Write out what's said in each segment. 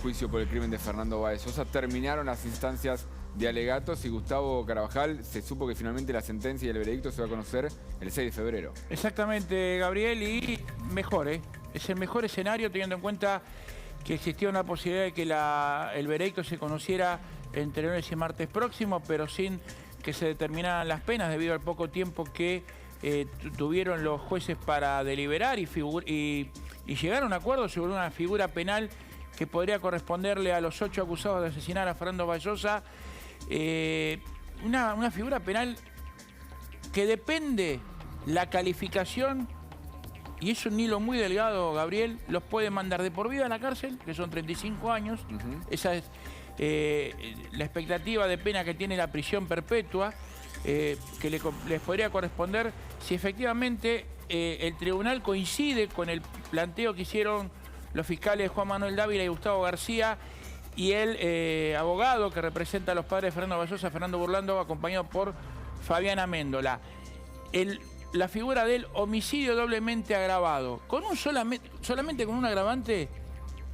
Juicio por el crimen de Fernando Báez Sosa. Terminaron las instancias de alegatos y Gustavo Carabajal, se supo que finalmente la sentencia y el veredicto se va a conocer el 6 de febrero. Exactamente, Gabriel, y mejor, es el mejor escenario teniendo en cuenta que existía una posibilidad de que el veredicto se conociera entre lunes y martes próximo, pero sin que se determinaran las penas debido al poco tiempo que tuvieron los jueces para deliberar y llegar a un acuerdo sobre una figura penal que podría corresponderle a los 8 acusados de asesinar a Fernando Báez Sosa. Una figura penal que depende la calificación, y es un hilo muy delgado, Gabriel, los puede mandar de por vida a la cárcel, que son 35 años. Esa es la expectativa de pena que tiene la prisión perpetua, que les podría corresponder si efectivamente el tribunal coincide con el planteo que hicieron los fiscales Juan Manuel Dávila y Gustavo García y el abogado que representa a los padres de Fernando Báez Sosa, Fernando Burlando, acompañado por Fabiana Méndola. La figura del homicidio doblemente agravado, con solamente con un agravante,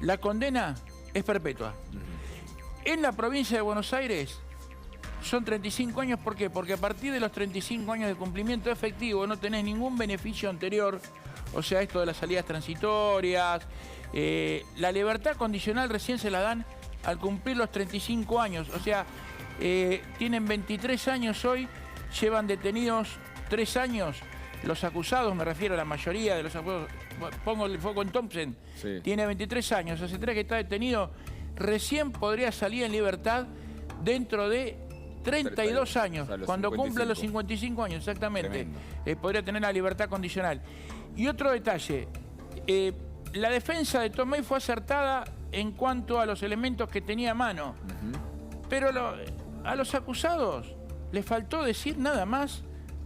la condena es perpetua. En la provincia de Buenos Aires son 35 años, ¿por qué? Porque a partir de los 35 años de cumplimiento efectivo no tenés ningún beneficio anterior, o sea, esto de las salidas transitorias, la libertad condicional recién se la dan al cumplir los 35 añaños, o sea, tienen 23 años hoy, llevan detenidos 3 años, los acusados, me refiero a la mayoría de los acusados, pongo el foco en Thompson, sí. Tiene 23 años, hace 3 que está detenido, recién podría salir en libertad dentro de 32 años, o sea, cuando 55. Cumpla los 55 años, exactamente, podría tener la libertad condicional. Y otro detalle, la defensa de Tomei fue acertada en cuanto a los elementos que tenía a mano, pero a los acusados les faltó decir nada más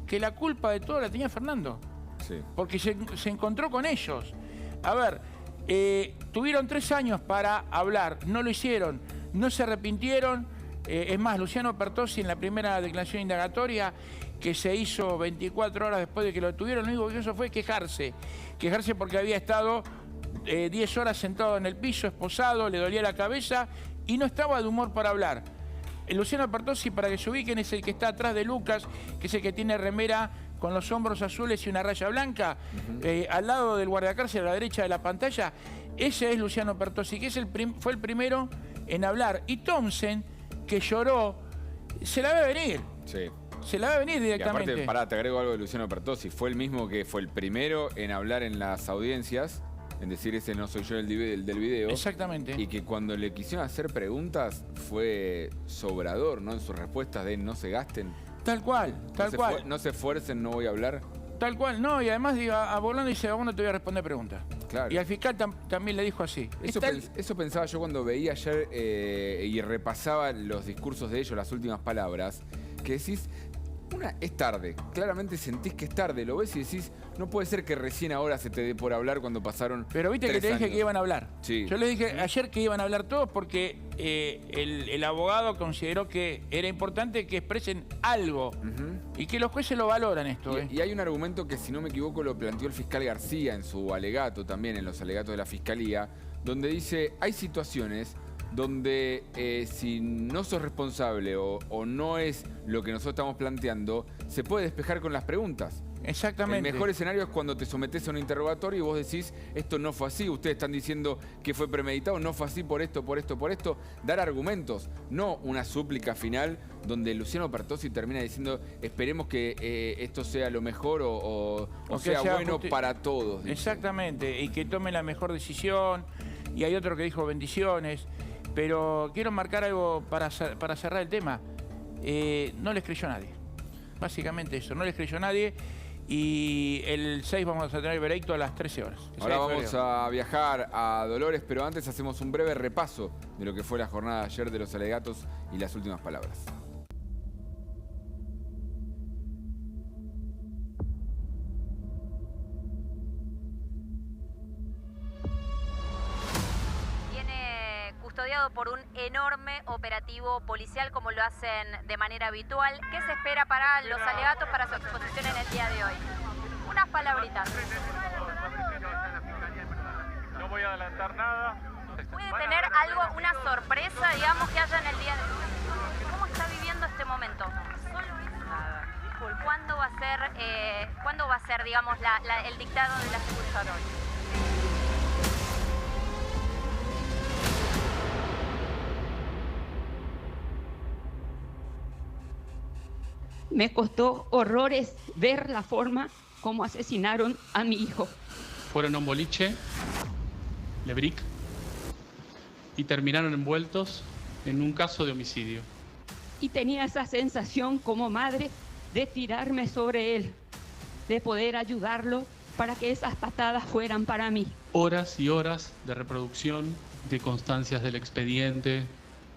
que la culpa de todo la tenía Fernando, porque se encontró con ellos. A ver, tuvieron 3 años para hablar, no lo hicieron, no se arrepintieron. Es más, Luciano Pertossi en la primera declaración indagatoria que se hizo 24 horas después de que lo detuvieron, lo único que hizo fue quejarse porque había estado 10 horas sentado en el piso, esposado, le dolía la cabeza y no estaba de humor para hablar. Luciano Pertossi, para que se ubiquen, es el que está atrás de Lucas, que es el que tiene remera con los hombros azules y una raya blanca, al lado del guardacárcel, a la derecha de la pantalla. Ese es Luciano Pertossi, que fue el primero en hablar. Y Thompson, que lloró, se la ve venir. Sí. Se la ve venir directamente. Y aparte, te agrego algo de Luciano Pertossi. Fue el mismo que fue el primero en hablar en las audiencias, en decir ese no soy yo el del video. Exactamente. Y que cuando le quisieron hacer preguntas fue sobrador, ¿no? En sus respuestas de no se gasten. Tal cual, tal cual. No se esfuercen, no voy a hablar. Tal cual, no, y además a Burlando dice, a vos no te voy a responder preguntas. Claro. Y al fiscal también le dijo así. Eso pensaba yo cuando veía ayer y repasaba los discursos de ellos, las últimas palabras, que decís, es tarde, claramente sentís que es tarde, lo ves y decís, no puede ser que recién ahora se te dé por hablar cuando pasaron. Pero viste que te dije que iban a hablar. Sí. Yo les dije ayer que iban a hablar todos porque el abogado consideró que era importante que expresen algo y que los jueces lo valoran esto. Y hay un argumento que, si no me equivoco, lo planteó el fiscal García en su alegato también, en los alegatos de la Fiscalía, donde dice, hay situaciones donde si no sos responsable o no es lo que nosotros estamos planteando, se puede despejar con las preguntas. Exactamente. El mejor escenario es cuando te sometés a un interrogatorio y vos decís, esto no fue así, ustedes están diciendo que fue premeditado, no fue así por esto, por esto, por esto. Dar argumentos, no una súplica final donde Luciano Pertossi termina diciendo, esperemos que esto sea lo mejor o sea bueno para todos. Dice. Exactamente, y que tome la mejor decisión. Y hay otro que dijo bendiciones. Pero quiero marcar algo para cerrar el tema. No les creyó nadie. Básicamente eso, no les creyó nadie. Y el 6 vamos a tener el veredicto a las 13 horas. Ahora vamos a viajar a Dolores, pero antes hacemos un breve repaso de lo que fue la jornada de ayer de los alegatos y las últimas palabras. Custodiado por un enorme operativo policial como lo hacen de manera habitual. ¿Qué se espera para los alegatos, para su exposición en el día de hoy? Unas palabritas. No voy a adelantar nada. ¿Puede tener algo, una sorpresa, digamos, que haya en el día de hoy? ¿Cómo está viviendo este momento? Solo eso. Nada, disculpe. ¿Cuándo va a ser, digamos, el dictado de la sucursal hoy? Me costó horrores ver la forma como asesinaron a mi hijo. Fueron a un boliche, Lebric, y terminaron envueltos en un caso de homicidio. Y tenía esa sensación como madre de tirarme sobre él, de poder ayudarlo para que esas patadas fueran para mí. Horas y horas de reproducción de constancias del expediente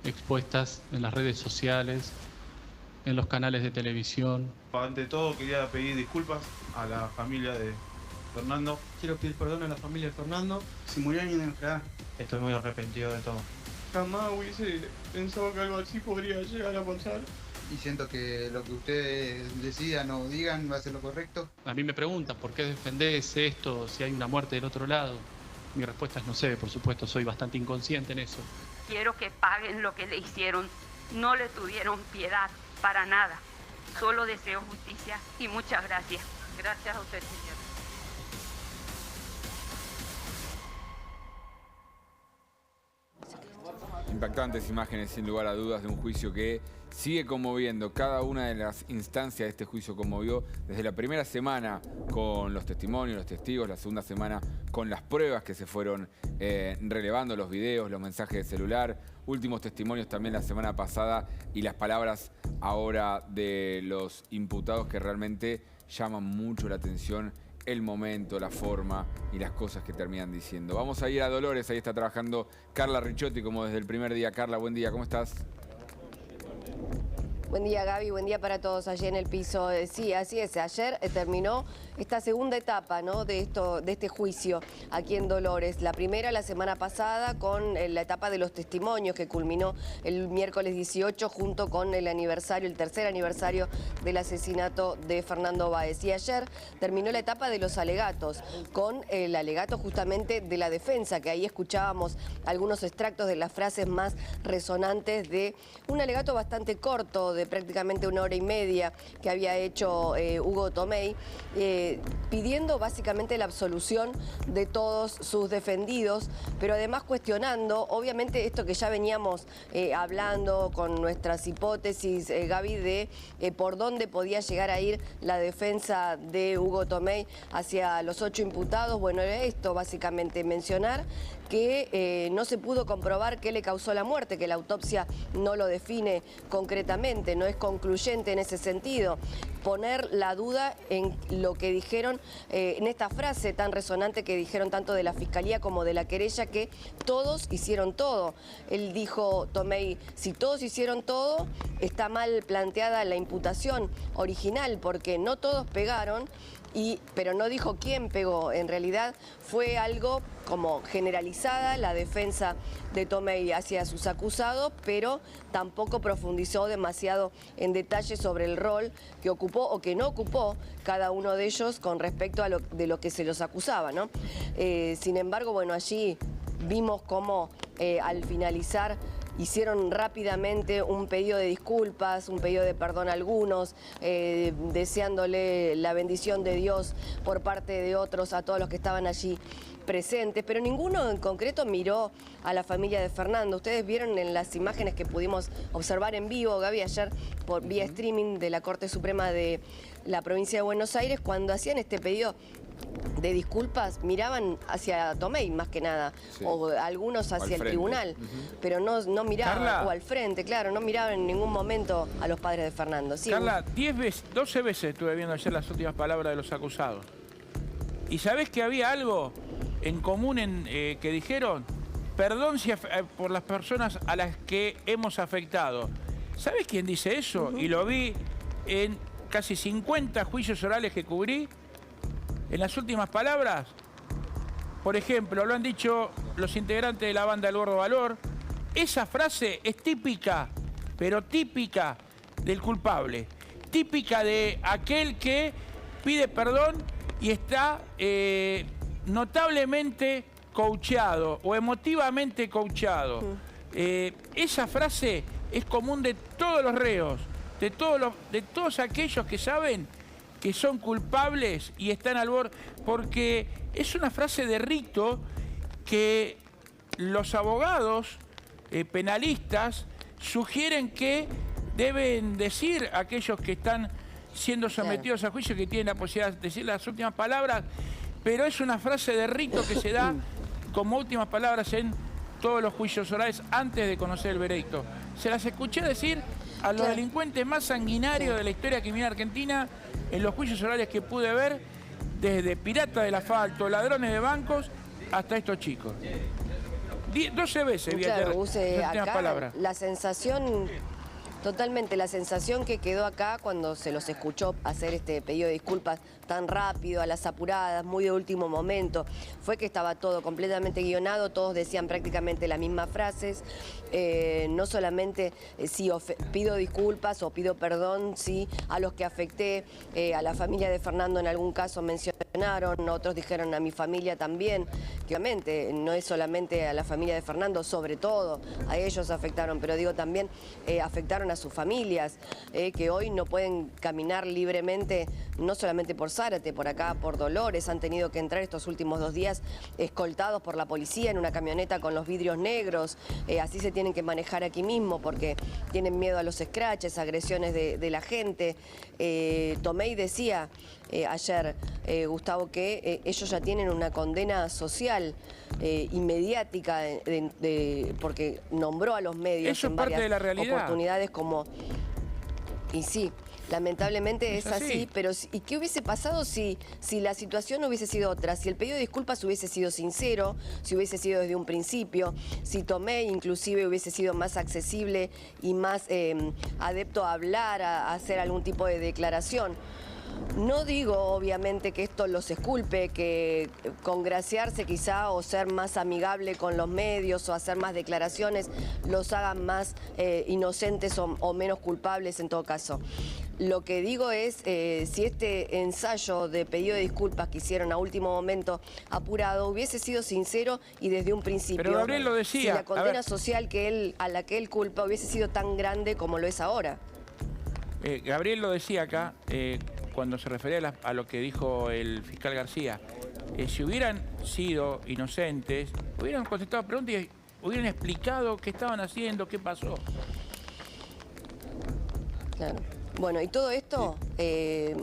expuestas en las redes sociales, en los canales de televisión. Ante todo quería pedir disculpas a la familia de Fernando. Quiero pedir perdón a la familia de Fernando. Si murió alguien en la estoy muy arrepentido de todo. Jamás hubiese pensado que algo así podría llegar a pasar. Y siento que lo que ustedes decidan o digan va a ser lo correcto. A mí me preguntan por qué defendés esto si hay una muerte del otro lado. Mi respuesta es no sé, por supuesto, soy bastante inconsciente en eso. Quiero que paguen lo que le hicieron. No le tuvieron piedad para nada. Solo deseo justicia y muchas gracias. Gracias a usted, señor. Impactantes imágenes, sin lugar a dudas, de un juicio que sigue conmoviendo. Cada una de las instancias de este juicio conmovió desde la primera semana con los testimonios, los testigos, la segunda semana con las pruebas que se fueron relevando, los videos, los mensajes de celular, últimos testimonios también la semana pasada y las palabras ahora de los imputados que realmente llaman mucho la atención, el momento, la forma y las cosas que terminan diciendo. Vamos a ir a Dolores, ahí está trabajando Carla Ricciotti como desde el primer día. Carla, buen día, ¿cómo estás? Buen día, Gaby, buen día para todos allí en el piso. Sí, así es, ayer terminó esta segunda etapa, ¿no?, de este juicio aquí en Dolores. La primera la semana pasada con la etapa de los testimonios que culminó el miércoles 18 junto con el tercer aniversario del asesinato de Fernando Báez. Y ayer terminó la etapa de los alegatos, con el alegato justamente de la defensa, que ahí escuchábamos algunos extractos de las frases más resonantes de un alegato bastante corto, de prácticamente 1 hora y media, que había hecho Hugo Tomei, pidiendo básicamente la absolución de todos sus defendidos, pero además cuestionando, obviamente, esto que ya veníamos hablando con nuestras hipótesis, Gaby, de por dónde podía llegar a ir la defensa de Hugo Tomei hacia los 8 imputados. Bueno, era esto básicamente, mencionar que no se pudo comprobar qué le causó la muerte, que la autopsia no lo define concretamente, no es concluyente en ese sentido. Poner la duda en lo que dijeron, en esta frase tan resonante que dijeron tanto de la Fiscalía como de la querella, que todos hicieron todo. Él dijo, Tomei, si todos hicieron todo, está mal planteada la imputación original, porque no todos pegaron, pero no dijo quién pegó. En realidad fue algo como generalizada la defensa de Tomei hacia sus acusados, pero tampoco profundizó demasiado en detalle sobre el rol que ocupó o que no ocupó cada uno de ellos con respecto a de lo que se los acusaba, ¿no? Sin embargo, bueno, allí vimos cómo al finalizar hicieron rápidamente un pedido de disculpas, un pedido de perdón a algunos, deseándole la bendición de Dios por parte de otros a todos los que estaban allí presentes, pero ninguno en concreto miró a la familia de Fernando. Ustedes vieron en las imágenes que pudimos observar en vivo, Gaby, ayer por vía streaming de la Corte Suprema de la provincia de Buenos Aires, cuando hacían este pedido de disculpas, miraban hacia Tomei más que nada, sí, o algunos hacia el tribunal, pero no miraban, Carla, o al frente, claro, no miraban en ningún momento a los padres de Fernando. Sí, Carla, 12 veces estuve viendo ayer las últimas palabras de los acusados. ¿Y sabés que había algo en común que dijeron? Perdón por las personas a las que hemos afectado. ¿Sabés quién dice eso? Y lo vi en casi 50 juicios orales que cubrí. En las últimas palabras, por ejemplo, lo han dicho los integrantes de la banda El Gordo Valor. Esa frase es típica, pero típica del culpable. Típica de aquel que pide perdón y está notablemente coacheado o emotivamente coacheado. Esa frase es común de todos los reos, de todos aquellos que saben que son culpables y están al borde, porque es una frase de rito que los abogados penalistas sugieren que deben decir a aquellos que están siendo sometidos a juicio, que tienen la posibilidad de decir las últimas palabras, pero es una frase de rito que se da como últimas palabras en todos los juicios orales antes de conocer el veredicto. Se las escuché decir a los delincuentes más sanguinarios de la historia criminal argentina en los juicios orales que pude ver, desde piratas del asfalto, ladrones de bancos, hasta estos chicos. 12 veces vi las últimas palabras. La sensación... Totalmente, la sensación que quedó acá cuando se los escuchó hacer este pedido de disculpas tan rápido, a las apuradas, muy de último momento, fue que estaba todo completamente guionado, todos decían prácticamente las mismas frases, no solamente si pido disculpas o pido perdón, sí, a los que afecté, a la familia de Fernando en algún caso mencionaron, otros dijeron a mi familia también, que obviamente no es solamente a la familia de Fernando, sobre todo a ellos afectaron, pero digo también afectaron a sus familias, que hoy no pueden caminar libremente, no solamente por Zárate, por acá, por Dolores, han tenido que entrar estos últimos 2 días escoltados por la policía en una camioneta con los vidrios negros, así se tienen que manejar aquí mismo porque tienen miedo a los scratches, agresiones de la gente. Tomei decía ayer, Gustavo, que ellos ya tienen una condena social y mediática porque nombró a los medios. Eso en varias parte de la realidad. Oportunidades como... Y sí, lamentablemente es así, pero ¿y qué hubiese pasado si la situación hubiese sido otra? Si el pedido de disculpas hubiese sido sincero, si hubiese sido desde un principio, si Tomei inclusive hubiese sido más accesible y más adepto a hablar, a hacer algún tipo de declaración. No digo, obviamente, que esto los esculpe, que congraciarse quizá o ser más amigable con los medios o hacer más declaraciones los hagan más inocentes o menos culpables en todo caso. Lo que digo es, si este ensayo de pedido de disculpas que hicieron a último momento apurado hubiese sido sincero y desde un principio. Pero Gabriel lo decía. Si la condena social a la que él culpa hubiese sido tan grande como lo es ahora. Gabriel lo decía acá, cuando se refería a lo que dijo el fiscal García. Si hubieran sido inocentes, hubieran contestado preguntas y hubieran explicado qué estaban haciendo, qué pasó. Claro. Bueno, y todo esto,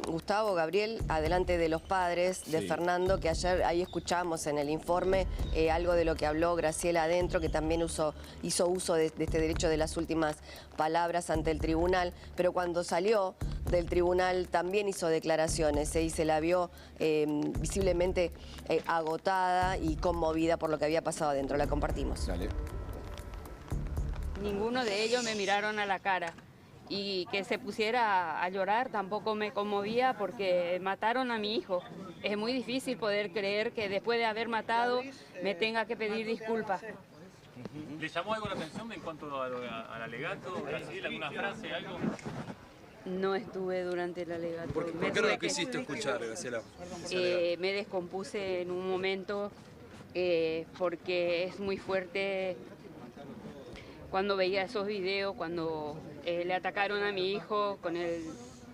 Gustavo, Gabriel, adelante de los padres de Fernando, que ayer ahí escuchamos en el informe algo de lo que habló Graciela adentro, que también hizo uso de este derecho de las últimas palabras ante el tribunal, pero cuando salió del tribunal también hizo declaraciones y se la vio visiblemente agotada y conmovida por lo que había pasado adentro. La compartimos. Dale. Ninguno de ellos me miraron a la cara. Y que se pusiera a llorar tampoco me conmovía porque mataron a mi hijo. Es muy difícil poder creer que después de haber matado me tenga que pedir disculpas. ¿Le llamó algo la atención en cuanto al alegato? ¿Graciela, alguna frase, algo? No estuve durante el alegato. ¿Por qué no lo quisiste escuchar, Graciela? Me descompuse en un momento porque es muy fuerte cuando veía esos videos, cuando le atacaron a mi hijo con él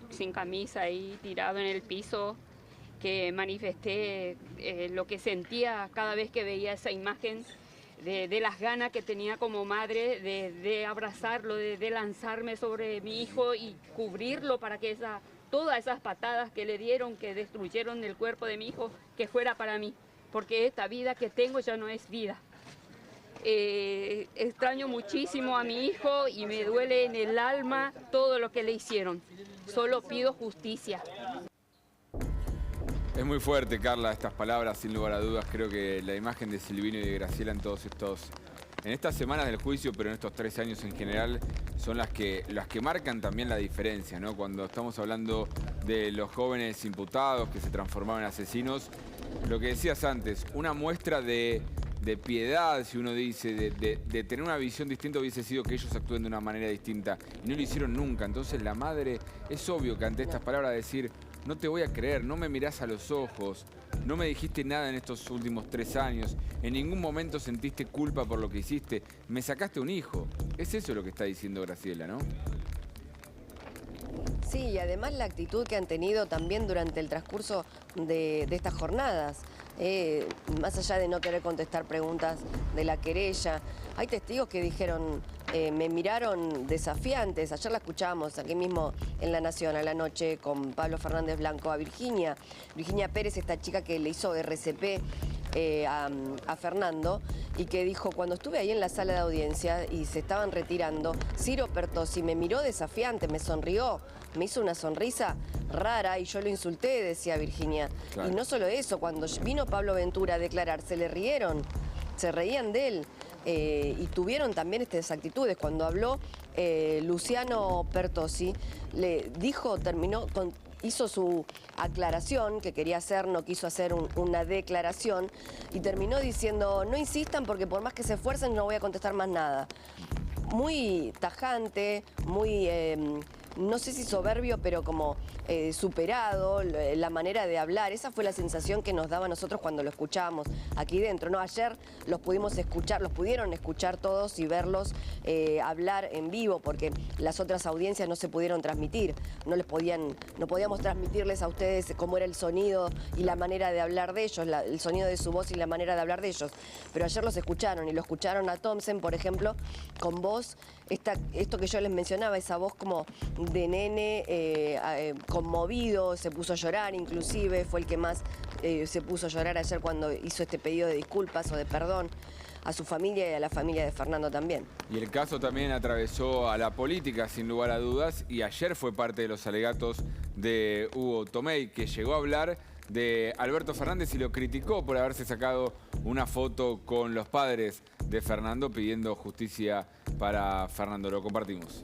sin camisa ahí tirado en el piso, que manifesté lo que sentía cada vez que veía esa imagen de las ganas que tenía como madre de abrazarlo, de lanzarme sobre mi hijo y cubrirlo para que todas esas patadas que le dieron, que destruyeron el cuerpo de mi hijo, que fuera para mí, porque esta vida que tengo ya no es vida. Extraño muchísimo a mi hijo y me duele en el alma todo lo que le hicieron. Solo pido justicia. Es muy fuerte, Carla, estas palabras, sin lugar a dudas. Creo que la imagen de Silvino y de Graciela en estas semanas del juicio, pero en estos 3 años en general, son las que marcan también la diferencia, ¿no? Cuando estamos hablando de los jóvenes imputados que se transformaban en asesinos, lo que decías antes, una muestra de piedad, si uno dice, de tener una visión distinta, hubiese sido que ellos actúen de una manera distinta. Y no lo hicieron nunca. Entonces la madre, es obvio que ante estas palabras decir, no te voy a creer, no me mirás a los ojos, no me dijiste nada en estos últimos 3 años, en ningún momento sentiste culpa por lo que hiciste, me sacaste un hijo. Es eso lo que está diciendo Graciela, ¿no? Sí, y además la actitud que han tenido también durante el transcurso de estas jornadas. Más allá de no querer contestar preguntas de la querella, hay testigos que dijeron, me miraron desafiantes. Ayer la escuchábamos aquí mismo en La Nación a la noche con Pablo Fernández Blanco a Virginia Pérez, esta chica que le hizo RCP a Fernando y que dijo, cuando estuve ahí en la sala de audiencia y se estaban retirando, Ciro Pertossi me miró desafiante, me sonrió, me hizo una sonrisa rara y yo lo insulté, decía Virginia. Claro. Y no solo eso, cuando vino Pablo Ventura a declarar, se le rieron, se reían de él. Y tuvieron también estas actitudes. Cuando habló Luciano Pertossi, le dijo, hizo su aclaración que quería hacer, no quiso hacer una declaración y terminó diciendo, no insistan porque por más que se esfuercen no voy a contestar más nada. Muy tajante, muy, no sé si soberbio, pero como superado, la manera de hablar. Esa fue la sensación que nos daba a nosotros cuando lo escuchábamos aquí dentro, ¿no? Ayer los pudimos escuchar, los pudieron escuchar todos y verlos hablar en vivo, porque las otras audiencias no se pudieron transmitir. No podíamos transmitirles a ustedes cómo era el sonido y la manera de hablar de ellos, el sonido de su voz y la manera de hablar de ellos. Pero ayer los escucharon y lo escucharon a Thompson, por ejemplo, con voz, esto que yo les mencionaba, esa voz como de nene conmovido, se puso a llorar inclusive, fue el que más se puso a llorar ayer cuando hizo este pedido de disculpas o de perdón a su familia y a la familia de Fernando también. Y el caso también atravesó a la política, sin lugar a dudas, y ayer fue parte de los alegatos de Hugo Tomei, que llegó a hablar de Alberto Fernández y lo criticó por haberse sacado una foto con los padres de Fernando pidiendo justicia para Fernando. Lo compartimos.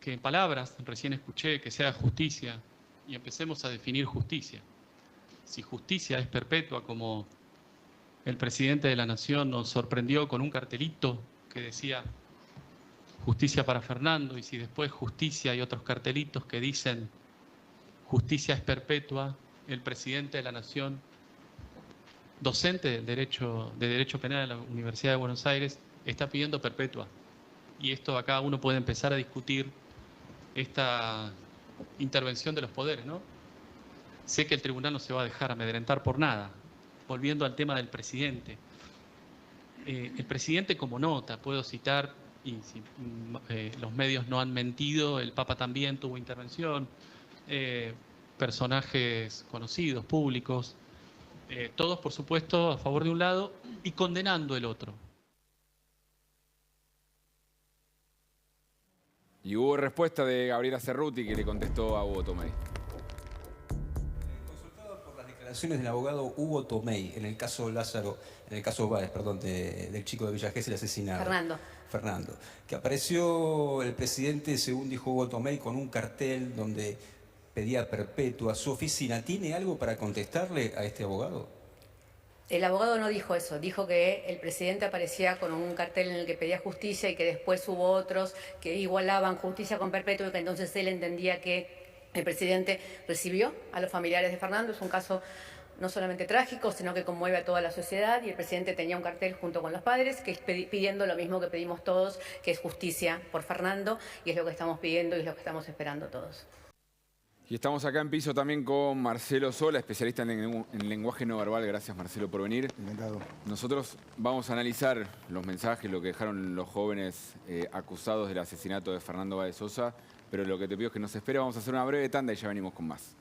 Que en palabras recién escuché que sea justicia y empecemos a definir justicia. Si justicia es perpetua, como el presidente de la Nación nos sorprendió con un cartelito que decía justicia para Fernando, y si después justicia hay otros cartelitos que dicen justicia es perpetua, el presidente de la Nación, docente de Derecho Penal de la Universidad de Buenos Aires, está pidiendo perpetua. Y esto acá uno puede empezar a discutir esta intervención de los poderes, ¿no? Sé que el tribunal no se va a dejar amedrentar por nada. Volviendo al tema del presidente. El presidente como nota, puedo citar, y si los medios no han mentido, el Papa también tuvo intervención, personajes conocidos, públicos, todos por supuesto a favor de un lado y condenando el otro. Y hubo respuesta de Gabriela Cerruti que le contestó a Hugo Tomei. Consultado por las declaraciones del abogado Hugo Tomei en el caso Lázaro, en el caso Báez, perdón, del chico de Villa Gesell asesinado. Fernando. Que apareció el presidente, según dijo Hugo Tomei, con un cartel donde pedía perpetua. ¿Su oficina tiene algo para contestarle a este abogado? El abogado no dijo eso, dijo que el presidente aparecía con un cartel en el que pedía justicia y que después hubo otros que igualaban justicia con perpetua y que entonces él entendía que el presidente recibió a los familiares de Fernando. Es un caso no solamente trágico, sino que conmueve a toda la sociedad, y el presidente tenía un cartel junto con los padres que es pidiendo lo mismo que pedimos todos, que es justicia por Fernando, y es lo que estamos pidiendo y es lo que estamos esperando todos. Y estamos acá en piso también con Marcelo Sola, especialista en lenguaje no verbal. Gracias, Marcelo, por venir. Encantado. Nosotros vamos a analizar los mensajes, lo que dejaron los jóvenes acusados del asesinato de Fernando Báez Sosa, pero lo que te pido es que nos espere. Vamos a hacer una breve tanda y ya venimos con más.